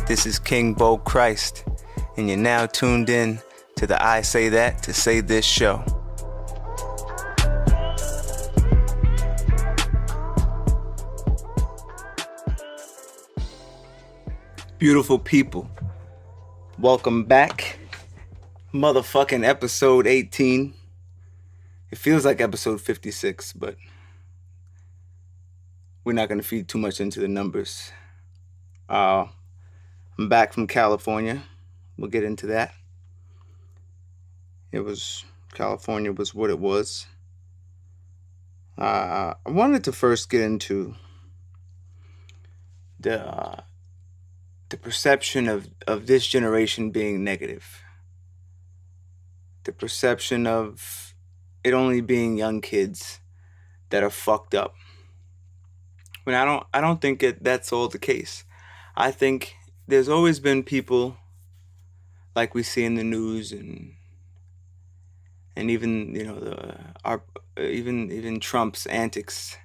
This is King Bo Christ, and you're now tuned in to the I Say That to Say This show. Beautiful people, welcome back. Motherfucking episode 18. It feels like episode 56, but we're not going to feed too much into the numbers. I'm back from California. We'll get into that. California was what it was. I wanted to first get into the perception of this generation being negative. The perception of it only being young kids that are fucked up. When I don't think that's all the case. I think there's always been people like we see in the news and even even Trump's antics.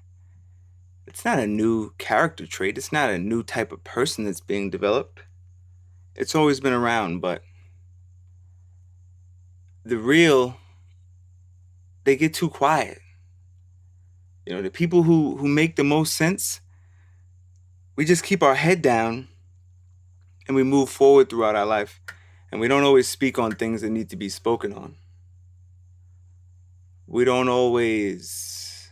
It's not a new character trait. It's not a new type of person that's being developed. It's always been around, but they get too quiet. The people who make the most sense, we just keep our head down and we move forward throughout our life. And we don't always speak on things that need to be spoken on. We don't always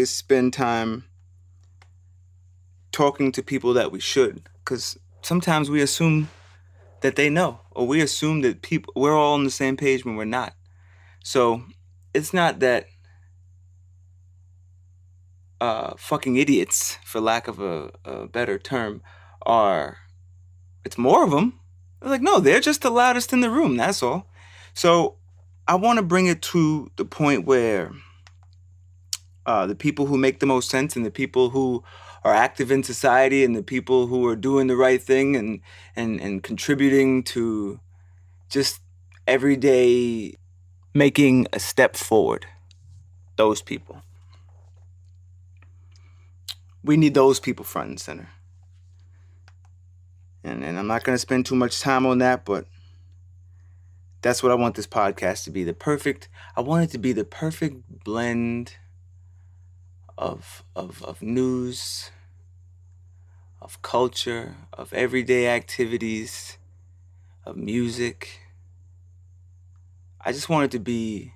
spend time talking to people that we should, because sometimes we assume that they know, or we assume that we're all on the same page when we're not. So it's not that fucking idiots, for lack of a better term, it's more of them. They're like, no, they're just the loudest in the room, that's all. So I want to bring it to the point where the people who make the most sense and the people who are active in society and the people who are doing the right thing and contributing to just everyday making a step forward, those people. We need those people front and center. And I'm not going to spend too much time on that, but that's what I want this podcast to be. I want it to be the perfect blend of news, of culture, of everyday activities, of music. I just want it to be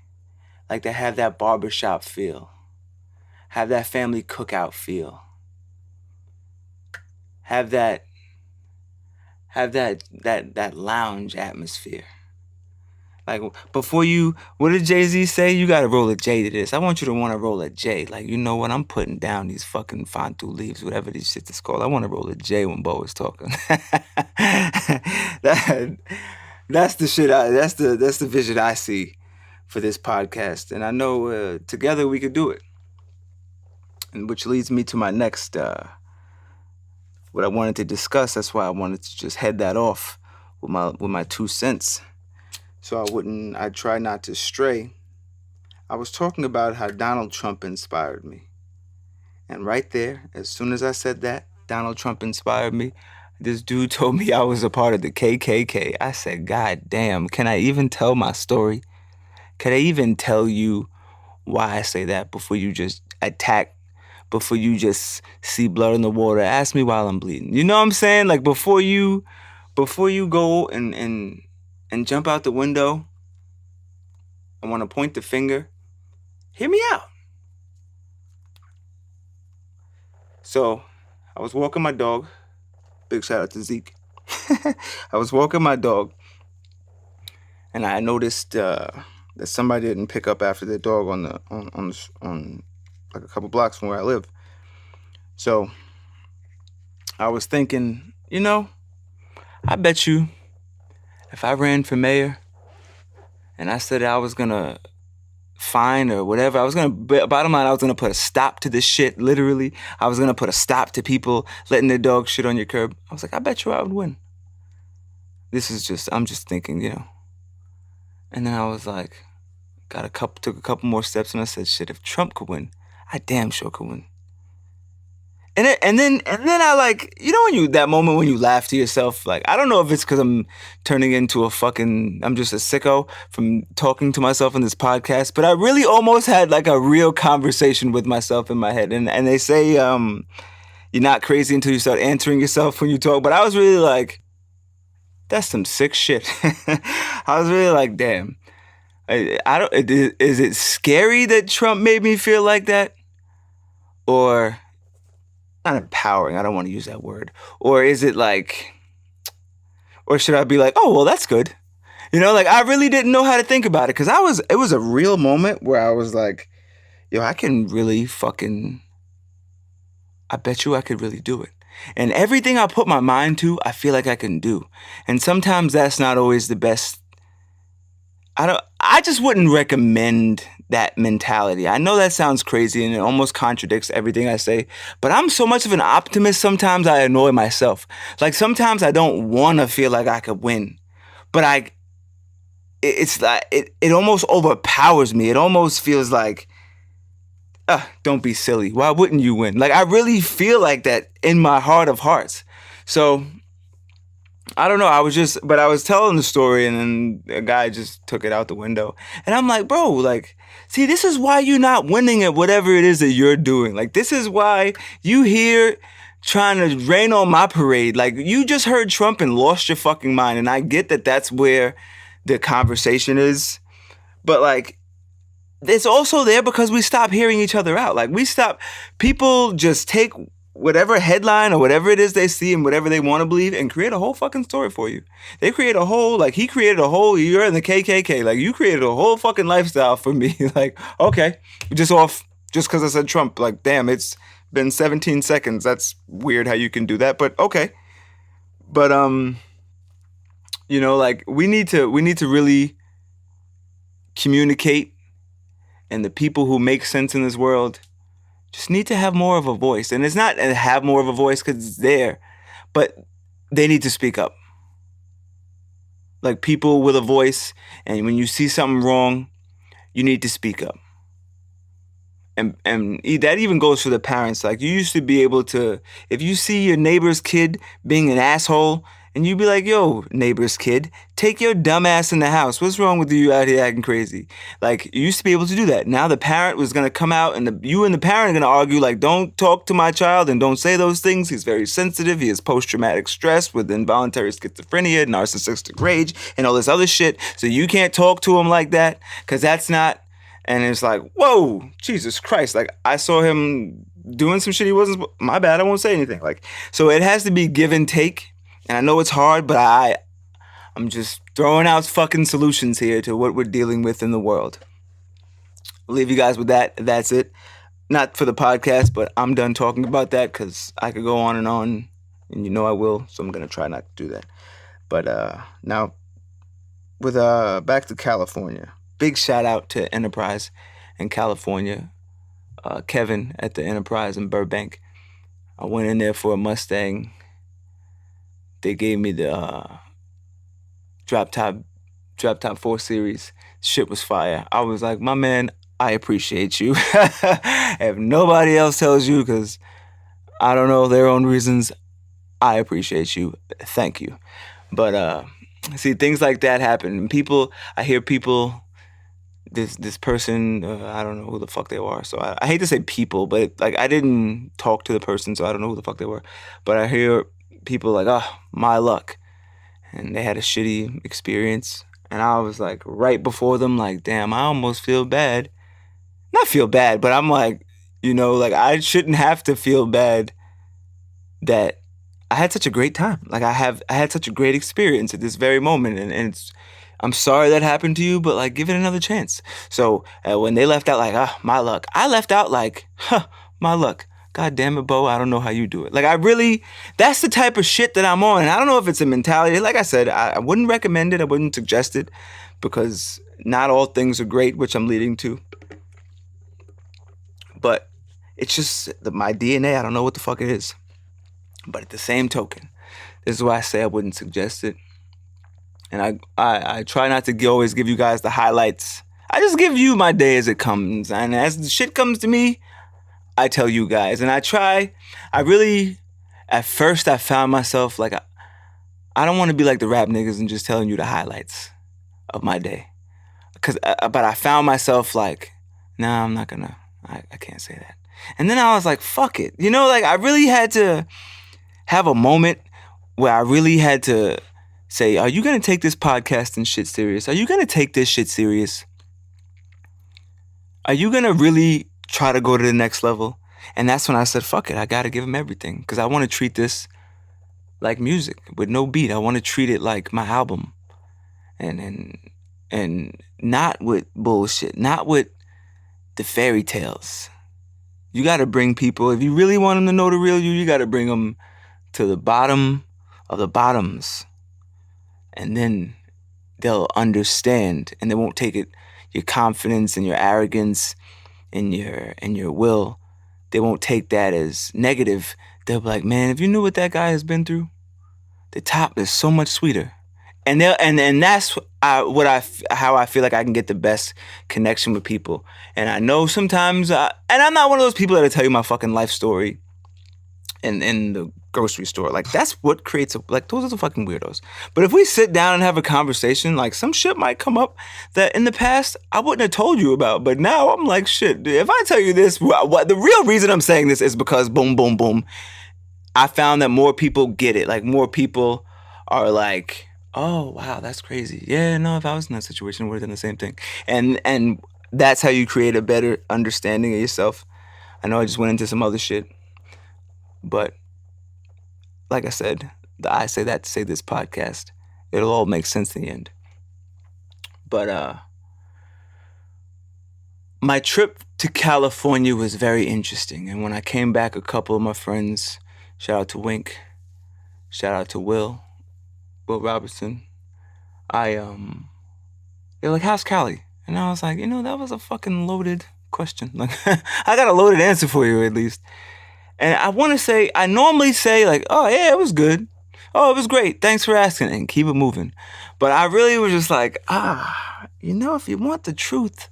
like to have that barbershop feel, have that family cookout feel, have that lounge atmosphere. Like, what did Jay-Z say? You gotta roll a J to this. I want you to want to roll a J. Like, you know what? I'm putting down these fucking Fontu leaves, whatever this shit is called. I want to roll a J when Bo is talking. That's the shit. That's the vision I see for this podcast. And I know together we could do it. And which leads me to my next, what I wanted to discuss. That's why I wanted to just head that off with my 2 cents. So I try not to stray. I was talking about how Donald Trump inspired me. And right there, as soon as I said that, Donald Trump inspired me, this dude told me I was a part of the KKK. I said, God damn, can I even tell my story? Can I even tell you why I say that before you just attack, before you just see blood in the water? Ask me while I'm bleeding. You know what I'm saying? Like, before you go and jump out the window and want to point the finger, hear me out. So I was walking my dog. Big shout out to Zeke. I was walking my dog and I noticed that somebody didn't pick up after their dog on like a couple blocks from where I live. So I was thinking, I bet you if I ran for mayor and I said I was going to fine or whatever, bottom line, I was going to put a stop to this shit, literally. I was going to put a stop to people letting their dog shit on your curb. I was like, I bet you I would win. I'm just thinking, And then I was like, took a couple more steps and I said, shit, if Trump could win, I damn sure could win. And then I like, when that moment when you laugh to yourself, like, I don't know if it's because I'm turning into I'm just a sicko from talking to myself in this podcast, but I really almost had like a real conversation with myself in my head. And they say, you're not crazy until you start answering yourself when you talk. But I was really like, that's some sick shit. I was really like, damn. I don't. Is it scary that Trump made me feel like that, or not empowering? I don't want to use that word. Or is it like, or should I be like, oh well, that's good. Like I really didn't know how to think about it because it was a real moment where I was like, yo, I can really fucking. I bet you I could really do it. And everything I put my mind to, I feel like I can do. And sometimes that's not always the best. I just wouldn't recommend that mentality. I know that sounds crazy and it almost contradicts everything I say, but I'm so much of an optimist sometimes I annoy myself. Like sometimes I don't want to feel like I could win, but it's like, it almost overpowers me. It almost feels like, don't be silly. Why wouldn't you win? Like I really feel like that in my heart of hearts. So I don't know. I was telling the story and then a guy just took it out the window. And I'm like, bro, like, see, this is why you're not winning at whatever it is that you're doing. Like, this is why you here trying to rain on my parade. Like, you just heard Trump and lost your fucking mind. And I get that that's where the conversation is. But like, it's also there because we stop hearing each other out. Like people just take whatever headline or whatever it is they see and whatever they want to believe and create a whole fucking story for you. They create he created a whole, you're in the KKK. Like you created a whole fucking lifestyle for me. Like, okay, just because I said Trump. Like, damn, it's been 17 seconds. That's weird how you can do that, but okay. But, like we need to really communicate. And the people who make sense in this world just need to have more of a voice. And it's not have more of a voice because it's there, but they need to speak up. Like people with a voice, and when you see something wrong, you need to speak up. And that even goes for the parents. Like you used to be able to, if you see your neighbor's kid being an asshole, and you be like, yo, neighbor's kid, take your dumb ass in the house. What's wrong with you out here acting crazy? Like, you used to be able to do that. Now the parent was going to come out and you and the parent are going to argue like, don't talk to my child and don't say those things. He's very sensitive. He has post-traumatic stress with involuntary schizophrenia, narcissistic rage, and all this other shit. So you can't talk to him like that because that's not... And it's like, whoa, Jesus Christ. Like, I saw him doing some shit he wasn't... My bad, I won't say anything. Like, so it has to be give and take. And I know it's hard, but I'm just throwing out fucking solutions here to what we're dealing with in the world. I'll leave you guys with that. That's it. Not for the podcast, but I'm done talking about that because I could go on, and I will. So I'm going to try not to do that. But now, with back to California. Big shout out to Enterprise in California. Kevin at the Enterprise in Burbank. I went in there for a Mustang. They gave me the drop top 4 series. Shit was fire. I was like, my man, I appreciate you. If nobody else tells you, because I don't know their own reasons, I appreciate you. Thank you. But see, things like that happen. I hear people, this person, I don't know who the fuck they were. So I hate to say people, but like I didn't talk to the person, so I don't know who the fuck they were. But I hear people like, oh, my luck. And they had a shitty experience. And I was like, right before them, like, damn, I almost feel bad. Not feel bad, but I'm like, like I shouldn't have to feel bad that I had such a great time. Like I had such a great experience at this very moment. And I'm sorry that happened to you, but like, give it another chance. So when they left out like, my luck, I left out like, my luck. God damn it, Bo, I don't know how you do it. Like, that's the type of shit that I'm on. And I don't know if it's a mentality. Like I said, I wouldn't recommend it. I wouldn't suggest it because not all things are great, which I'm leading to. But it's just my DNA. I don't know what the fuck it is. But at the same token, this is why I say I wouldn't suggest it. And I try not to always give you guys the highlights. I just give you my day as it comes. And as the shit comes to me, I tell you guys. And I really, at first I found myself like, I don't want to be like the rap niggas and just telling you the highlights of my day. But I found myself like, nah, I'm not gonna, I can't say that. And then I was like, fuck it. You know, like I really had to have a moment where I really had to say, are you gonna take this podcast and shit serious? Are you gonna take this shit serious? Are you gonna really try to go to the next level? And that's when I said, fuck it, I gotta give him everything. Because I want to treat this like music with no beat. I want to treat it like my album. And not with bullshit, not with the fairy tales. You gotta bring people, if you really want them to know the real you, you gotta bring them to the bottom of the bottoms. And then they'll understand, and they won't take it, your confidence and your arrogance and your will, they won't take that as negative. They'll be like, man, if you knew what that guy has been through, the top is so much sweeter. And that's how I feel like I can get the best connection with people. And I know sometimes, and I'm not one of those people that'll tell you my fucking life story in the grocery store. Like that's what creates like those are the fucking weirdos. But if we sit down and have a conversation, like some shit might come up that in the past I wouldn't have told you about. But now I'm like, shit, if I tell you this, what the real reason I'm saying this is because boom, boom, boom. I found that more people get it. Like more people are like, oh wow, that's crazy. Yeah, no, if I was in that situation, I would have done the same thing. And that's how you create a better understanding of yourself. I know I just went into some other shit, but like I said, I say that to say this podcast, it'll all make sense in the end. But my trip to California was very interesting. And when I came back, a couple of my friends, shout out to Wink, shout out to Will Robertson, they're like, how's Cali? And I was like, that was a fucking loaded question. Like, I got a loaded answer for you at least. And I want to say, I normally say like, oh yeah, it was good. Oh, it was great. Thanks for asking, and keep it moving. But I really was just like, if you want the truth,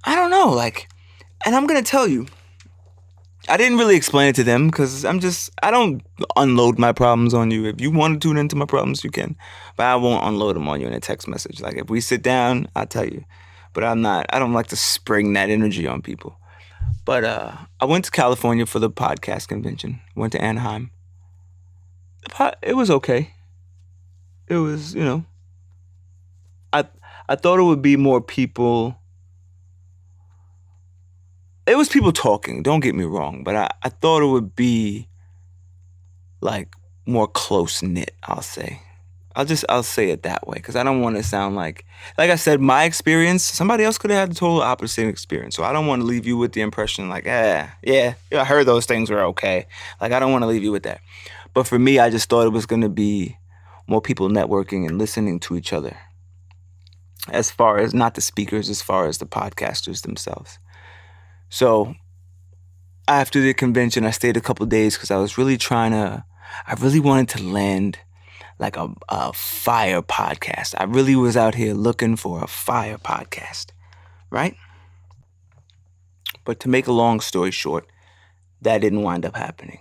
I don't know. Like, and I'm going to tell you, I didn't really explain it to them because I don't unload my problems on you. If you want to tune into my problems, you can. But I won't unload them on you in a text message. Like if we sit down, I'll tell you. But I don't like to spring that energy on people. But I went to California for the podcast convention. Went to Anaheim. It was okay. It was, I thought it would be more people. It was people talking, don't get me wrong, but I thought it would be like more close knit, I'll say. I'll say it that way because I don't want to sound like I said, my experience, somebody else could have had the total opposite experience. So I don't want to leave you with the impression like, yeah, I heard those things were okay. Like, I don't want to leave you with that. But for me, I just thought it was going to be more people networking and listening to each other. As far as not the speakers, as far as the podcasters themselves. So after the convention, I stayed a couple of days because I really wanted to land like a fire podcast. I really was out here looking for a fire podcast, right? But to make a long story short, that didn't wind up happening.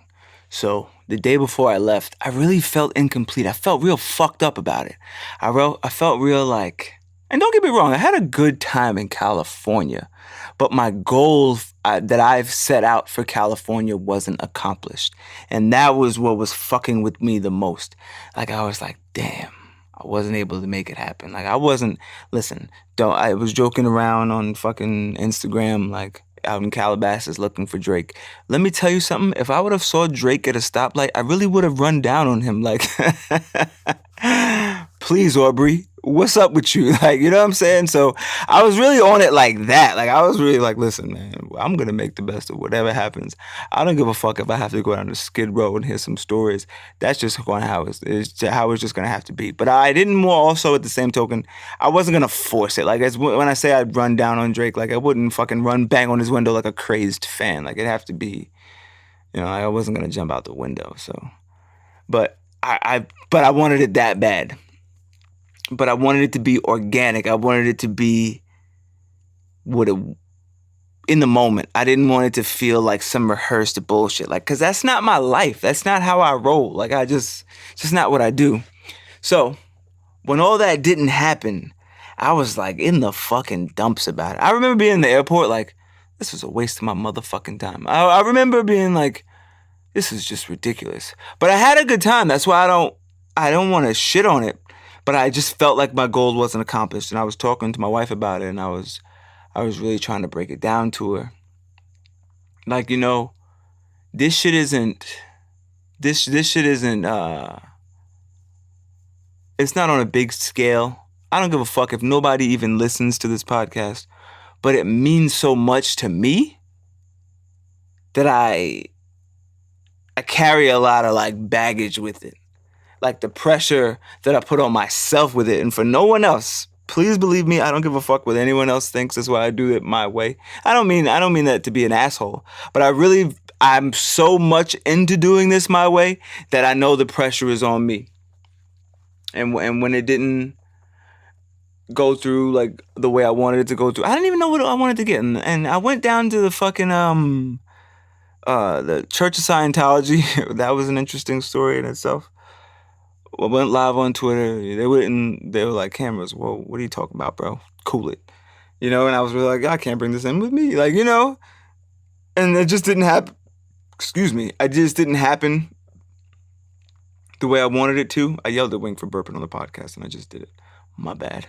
So the day before I left, I really felt incomplete. I felt real fucked up about it. I felt real like, and don't get me wrong, I had a good time in California, but my goal that I've set out for California wasn't accomplished. And that was what was fucking with me the most. Like, I was like, damn, I wasn't able to make it happen. Like, I was joking around on fucking Instagram, like, out in Calabasas looking for Drake. Let me tell you something. If I would have saw Drake at a stoplight, I really would have run down on him. Like, please, Aubrey, what's up with you? Like, you know what I'm saying? So I was really on it like that. Like, I was really like, listen, man, I'm going to make the best of whatever happens. I don't give a fuck if I have to go down to Skid Row and hear some stories. That's just how it's just going to have to be. But I didn't also at the same token, I wasn't going to force it. Like, when I say I'd run down on Drake, like, I wouldn't fucking run bang on his window like a crazed fan. Like, it'd have to be, I wasn't going to jump out the window. So, but I wanted it that bad. But I wanted it to be organic. I wanted it to be what in the moment. I didn't want it to feel like some rehearsed bullshit. Like, cause that's not my life. That's not how I roll. Like, it's just not what I do. So when all that didn't happen, I was like in the fucking dumps about it. I remember being in the airport like, this was a waste of my motherfucking time. I remember being like, this is just ridiculous. But I had a good time. That's why I don't want to shit on it. But I just felt like my goal wasn't accomplished. And I was talking to my wife about it, and I was really trying to break it down to her. Like, this shit isn't it's not on a big scale. I don't give a fuck if nobody even listens to this podcast, but it means so much to me that I carry a lot of like baggage with it. Like the pressure that I put on myself with it, and for no one else. Please believe me, I don't give a fuck what anyone else thinks. That's why I do it my way. I don't mean that to be an asshole, but I'm so much into doing this my way that I know the pressure is on me. And when it didn't go through like the way I wanted it to go through, I didn't even know what I wanted to get. And I went down to the fucking the Church of Scientology. That was an interesting story in itself. I went live on Twitter. They were like, cameras, whoa, what are you talking about, bro? Cool it. And I was really like, I can't bring this in with me. Like, and it just didn't happen. Excuse me. It just didn't happen the way I wanted it to. I yelled at Wink for burping on the podcast, and I just did it. My bad.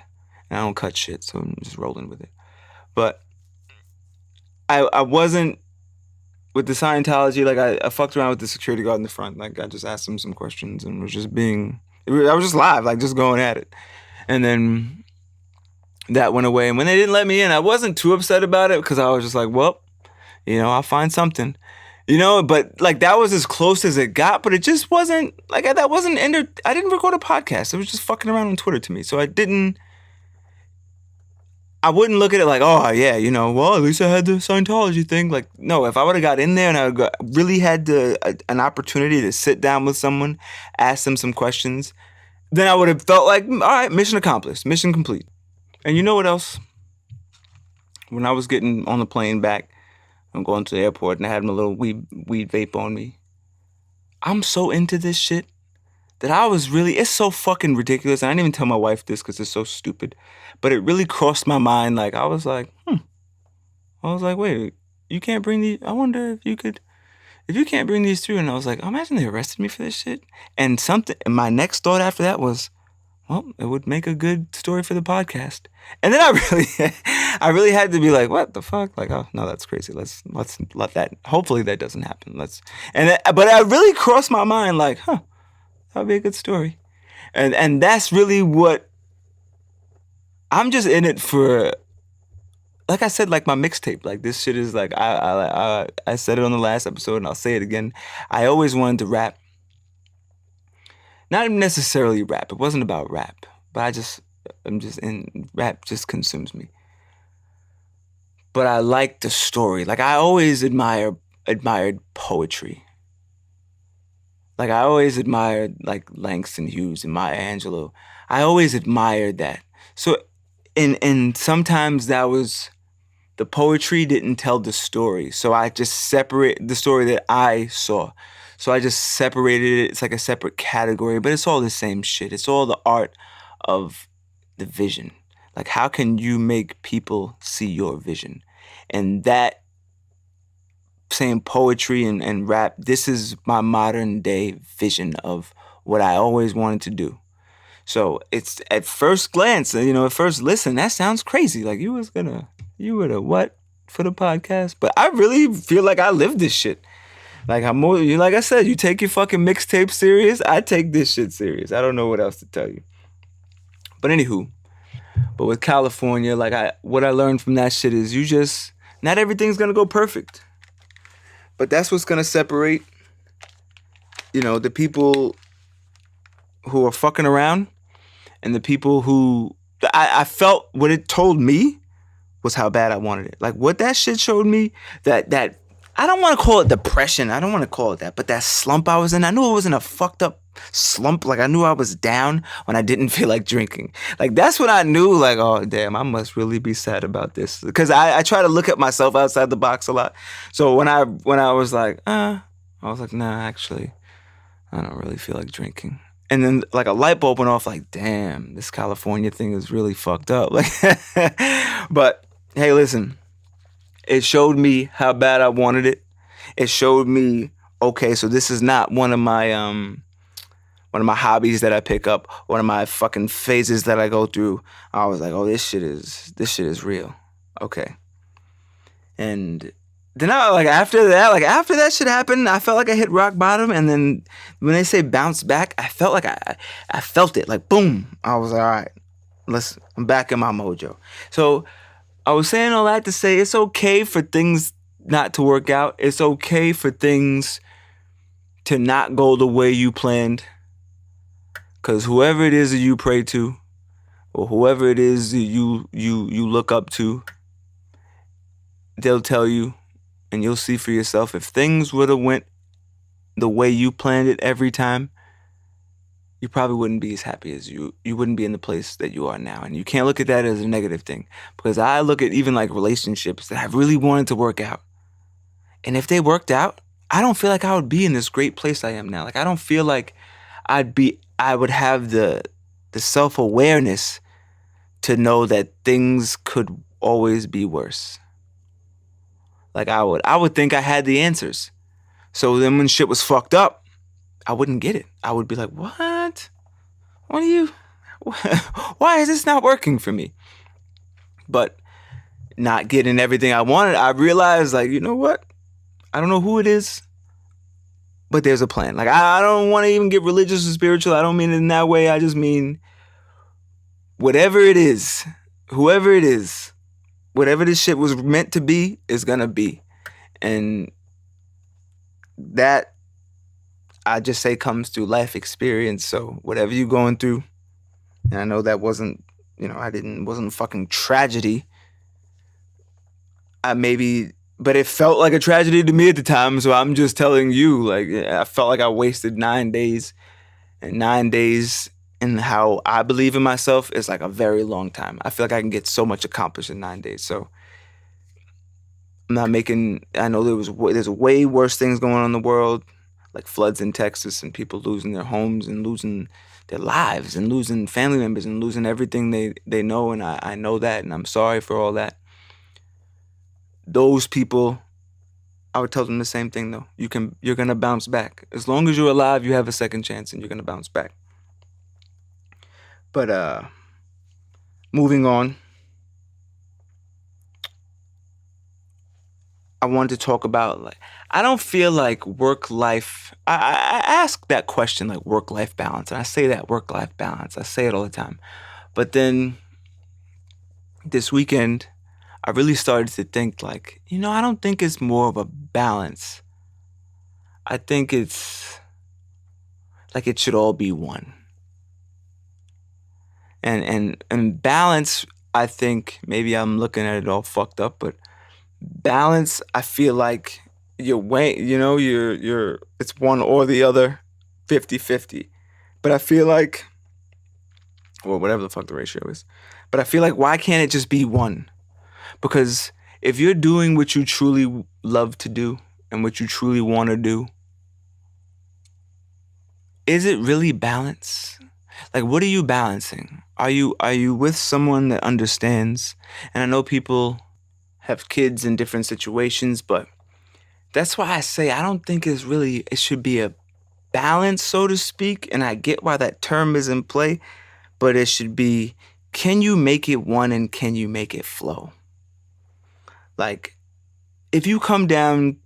And I don't cut shit, so I'm just rolling with it. But I wasn't with the Scientology. Like I fucked around with the security guard in the front. Like I just asked him some questions and was just I was just live, like just going at it. And then that went away. And when they didn't let me in, I wasn't too upset about it because I was just like, well, I'll find something. But like that was as close as it got, but it just wasn't like I didn't record a podcast. It was just fucking around on Twitter to me. So I wouldn't look at it like, oh yeah, well, at least I had the Scientology thing. Like, no, if I would have got in there and I really had an opportunity to sit down with someone, ask them some questions, then I would have felt like, all right, mission accomplished, mission complete. And you know what else? When I was getting on the plane back, I'm going to the airport and I had my little weed vape on me. I'm so into this shit that it's so fucking ridiculous. And I didn't even tell my wife this because it's so stupid. But it really crossed my mind. Like, I was like, wait, you can't bring these? I wonder if you can't bring these through. And I was like, imagine they arrested me for this shit. And my next thought after that was, well, it would make a good story for the podcast. And then I really had to be like, what the fuck? Like, oh, no, that's crazy. Let's let that, hopefully that doesn't happen. But I really crossed my mind like, that'd be a good story. And that's really what, I'm just in it for, like I said, like my mixtape. Like this shit is like, I said it on the last episode and I'll say it again. I always wanted to rap. Not necessarily rap. It wasn't about rap. But rap just consumes me. But I like the story. Like I always admired poetry. Like I always admired like Langston Hughes and Maya Angelou. I always admired that. So and sometimes that was, the poetry didn't tell the story. So I just separate the story that I saw. So I just separated it. It's like a separate category, but it's all the same shit. It's all the art of the vision. Like how can you make people see your vision? And that same poetry and rap, this is my modern day vision of what I always wanted to do. So it's at first glance, at first listen, that sounds crazy. Like you would have what for the podcast? But I really feel like I live this shit. Like like I said, you take your fucking mixtape serious. I take this shit serious. I don't know what else to tell you. But anywho, with California, what I learned from that shit is not everything's gonna go perfect. But that's what's gonna separate, the people who are fucking around and the people who, I felt what it told me was how bad I wanted it. Like what that shit showed me, that I don't want to call it depression. I don't want to call it that. But that slump I was in, I knew it wasn't a fucked up slump. Like, I knew I was down when I didn't feel like drinking. Like, that's when I knew, like, oh, damn, I must really be sad about this. Because I try to look at myself outside the box a lot. So when I was like, I was like, nah, actually, I don't really feel like drinking. And then, like, a light bulb went off, like, damn, this California thing is really fucked up. Like, but, hey, listen. It showed me how bad I wanted it. It showed me, okay, so this is not one of my hobbies that I pick up, one of my fucking phases that I go through. I was like, oh, this shit is real. Okay. And then after that shit happened, I felt like I hit rock bottom. And then when they say bounce back, I felt like I felt it, like boom. I was like, all right, I'm back in my mojo. So I was saying all that to say it's okay for things not to work out. It's okay for things to not go the way you planned. Because whoever it is that you pray to, or whoever it is that you look up to, they'll tell you, and you'll see for yourself, if things would have went the way you planned it every time, you probably wouldn't be as happy as you wouldn't be in the place that you are now. And you can't look at that as a negative thing, because I look at even like relationships that I really wanted to work out. And if they worked out, I don't feel like I would be in this great place I am now. Like, I don't feel like I would have the self-awareness to know that things could always be worse. Like, I would think I had the answers. So then when shit was fucked up, I wouldn't get it. I would be like, what? What are you? Why is this not working for me? But not getting everything I wanted, I realized, like, you know what? I don't know who it is, but there's a plan. Like, I don't want to even get religious or spiritual. I don't mean it in that way. I just mean whatever it is, whoever it is, whatever this shit was meant to be is gonna be. And that, I just say, comes through life experience. So whatever you're going through, and I know that wasn't, wasn't fucking tragedy. But it felt like a tragedy to me at the time. So I'm just telling you, like, I felt like I wasted 9 days, and 9 days in how I believe in myself is like a very long time. I feel like I can get so much accomplished in 9 days. So I know there's way worse things going on in the world, like floods in Texas and people losing their homes and losing their lives and losing family members and losing everything they know. And I know that, and I'm sorry for all that. Those people, I would tell them the same thing though. You're gonna bounce back. As long as you're alive, you have a second chance and you're gonna bounce back. But moving on, I wanted to talk about, like, I don't feel like work-life, I ask that question, like, work-life balance, and I say that, work-life balance, I say it all the time. But then this weekend, I really started to think, like, I don't think it's more of a balance. I think it's like it should all be one. And balance, I think, maybe I'm looking at it all fucked up, but balance, I feel like you're it's one or the other, 50-50. But I feel like, or whatever the fuck the ratio is, but I feel like, why can't it just be one? Because if you're doing what you truly love to do and what you truly want to do, is it really balance? Like, what are you balancing? Are you with someone that understands? And I know people have kids in different situations, but that's why I say I don't think it should be a balance, so to speak. And I get why that term is in play, but it should be, can you make it one and can you make it flow? Like, if you come down,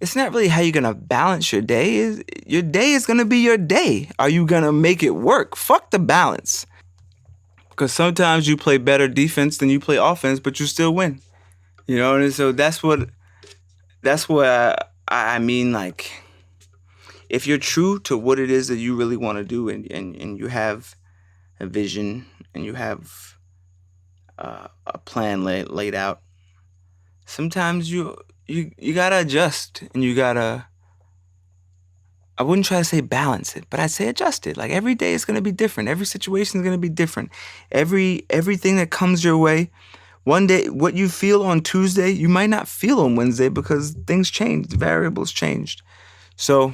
it's not really how you're gonna balance your day. Your day is gonna be your day. Are you gonna make it work? Fuck the balance. Because sometimes you play better defense than you play offense, but you still win. And so that's what I mean. Like, if you're true to what it is that you really want to do, and you have a vision and you have a plan laid out, sometimes you gotta adjust, and you gotta, I wouldn't try to say balance it, but I'd say adjust it. Like every day is gonna be different. Every situation is gonna be different. Everything that comes your way, one day what you feel on Tuesday, you might not feel on Wednesday because things changed, variables changed. So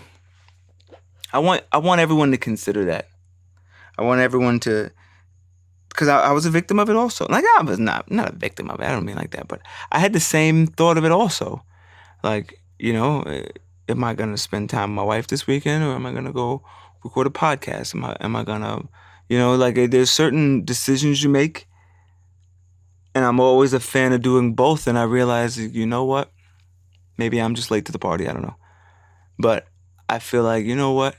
I want everyone to consider that. I want everyone to, because I was a victim of it also. Like I was not a victim of it. I don't mean like that, but I had the same thought of it also. Like, am I gonna spend time with my wife this weekend, or am I gonna go record a podcast? Am I gonna, like there's certain decisions you make, and I'm always a fan of doing both. And I realize, you know what? Maybe I'm just late to the party. I don't know, but I feel like, you know what?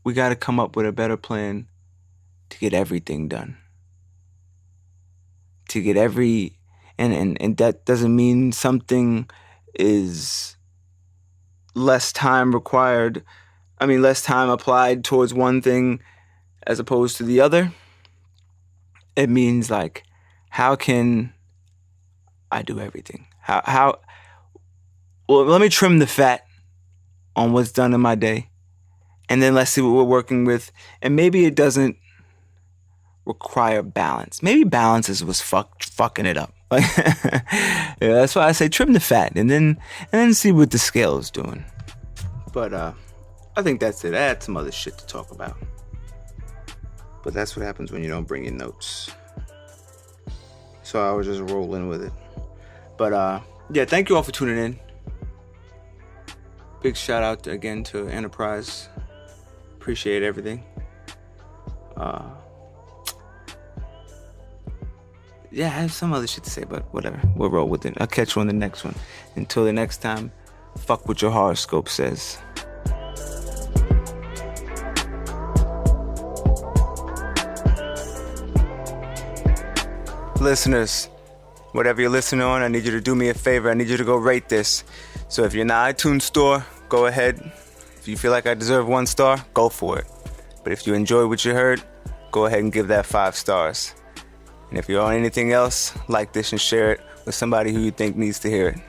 We got to come up with a better plan to get everything done. To get and that doesn't mean something is less time required. I mean, less time applied towards one thing as opposed to the other. It means like, how can I do everything? Well, let me trim the fat on what's done in my day, and then let's see what we're working with. And maybe it doesn't require balance. Maybe balance is what's fucking it up. Yeah, that's why I say trim the fat, and then see what the scale is doing. But I think that's it. I had some other shit to talk about, but that's what happens when you don't bring your notes. So I was just rolling with it. But yeah, thank you all for tuning in. Big shout out again to Enterprise. Appreciate everything. Yeah, I have some other shit to say, but whatever. We'll roll with it. I'll catch you on the next one. Until the next time, fuck what your horoscope says. Listeners, whatever you're listening on, I need you to do me a favor. I need you to go rate this. So if you're in the iTunes store, go ahead. If you feel like I deserve 1 star, go for it. But if you enjoyed what you heard, go ahead and give that 5 stars. And if you're on anything else, like this and share it with somebody who you think needs to hear it.